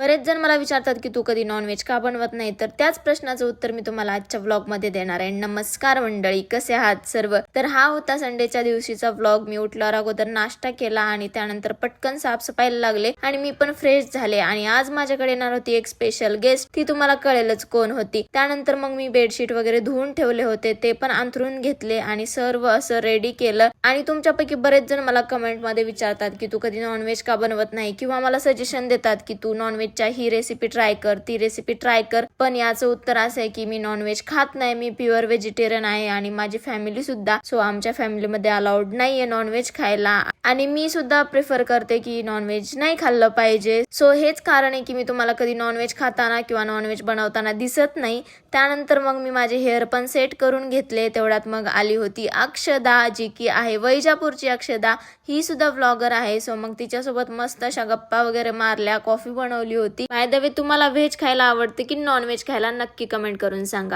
बरेच जण मला विचारतात की तू कधी नॉनव्हेज का बनवत नाही, तर त्याच प्रश्नाचं उत्तर मी तुम्हाला आजच्या व्लॉग मध्ये देणार आहे. नमस्कार मंडळी, कसे आहात सर्व? तर हा होता संडेच्या दिवशीचा व्लॉग. मी उठल्यावर अगोदर नाश्ता केला आणि त्यानंतर पटकन साफसफाईला लागले आणि मी पण फ्रेश झाले. आणि आज माझ्याकडे येणार होती एक स्पेशल गेस्ट, ती तुम्हाला कळेलच कोण होती. त्यानंतर मग मी बेडशीट वगैरे धुवून ठेवले होते, ते पण अंथरून घेतले आणि सर्व असं रेडी केलं. आणि तुमच्यापैकी बरेच जण मला कमेंट मध्ये विचारतात की तू कधी नॉनव्हेज का बनवत नाही, किंवा मला सजेशन देतात की तू नॉनव्हेजच्या ही रेसिपी ट्राय कर, ती रेसिपी ट्राय कर. पण याचं उत्तर असं आहे की मी नॉनव्हेज खात नाही, मी प्युअर व्हेजिटेरियन आहे आणि माझी फॅमिली सुद्धा. सो आमच्या फॅमिलीमध्ये अलाउड नाहीये नॉनव्हेज खायला आणि मी सुद्धा प्रिफर करते की नॉनव्हेज नाही खाल्लं पाहिजे. सो हेच कारण आहे की मी तुम्हाला कधी नॉनव्हेज खाताना किंवा नॉनव्हेज बनवताना दिसत नाही. त्यानंतर मग मी माझे हेअर पण सेट करून घेतले. तेवढ्यात मग आली होती अक्षदा, जी की आहे वैजापूरची अक्षदा. ही सुद्धा व्लॉगर आहे. सो मग तिच्यासोबत मस्त अशा गप्पा वगैरे मारल्या, कॉफी बनवली होती. बाय द वे, तुम्हाला व्हेज खायला आवडते की नॉन व्हेज खायला, नक्की कमेंट करून सांगा.